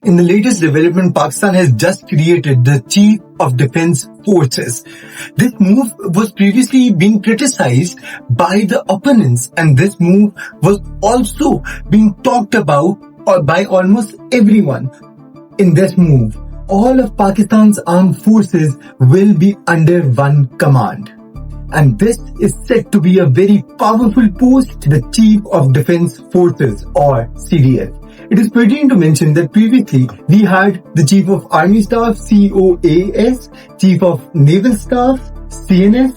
In the latest development, Pakistan has just created the Chief of Defence Forces. This move was previously being criticized by the opponents, and this move was also being talked about by almost everyone. In this move, all of Pakistan's armed forces will be under one command. And this is said to be a very powerful post, the Chief of Defence Forces or CDF. It is pertinent to mention that previously we had the Chief of Army Staff COAS, Chief of Naval Staff CNS,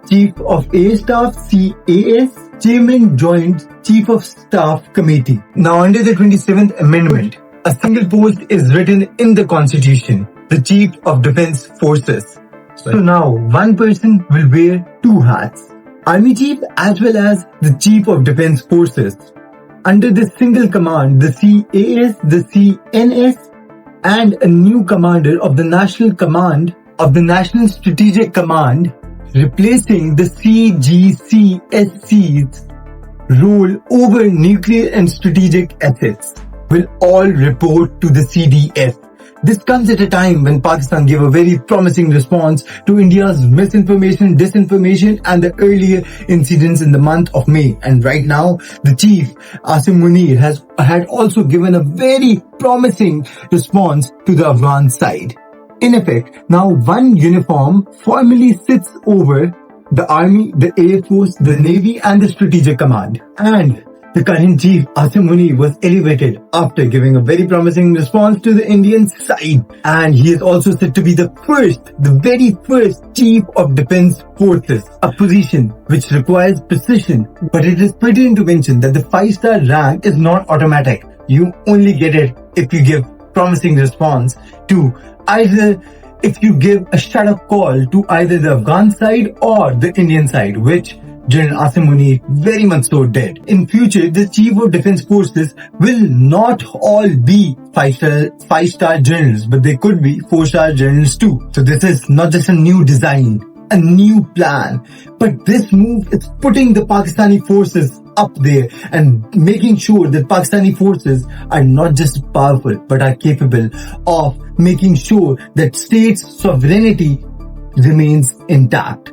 Chief of Air Staff CAS, Chairman Joint Chief of Staff Committee. Now under the 27th Amendment, a single post is written in the Constitution, the Chief of Defence Forces. So now one person will wear two hats, Army Chief as well as the Chief of Defence Forces. Under this single command, the CAS, the CNS, and a new commander of the National Command of the National Strategic Command, replacing the CGCSC's role over nuclear and strategic assets, will all report to the CDF. This comes at a time when Pakistan gave a very promising response to India's misinformation, disinformation and the earlier incidents in the month of May. And right now, the Chief, Asim Munir, had also given a very promising response to the Afghan side. In effect, now one uniform formally sits over the Army, the Air Force, the Navy and the Strategic Command. And the current Chief, Asim Munir, was elevated after giving a very promising response to the Indian side. And he is also said to be the very first Chief of Defence Forces, a position which requires precision. But it is pertinent to mention that the 5-star rank is not automatic. You only get it if you give promising response to either if you give a shut-up call to either the Afghan side or the Indian side, which General Asim Munir very much so did. In future, the Chief of Defence Forces will not all be 5-star generals, but they could be 4-star generals too. So this is not just a new design, a new plan, but this move is putting the Pakistani forces up there and making sure that Pakistani forces are not just powerful, but are capable of making sure that state's sovereignty remains intact.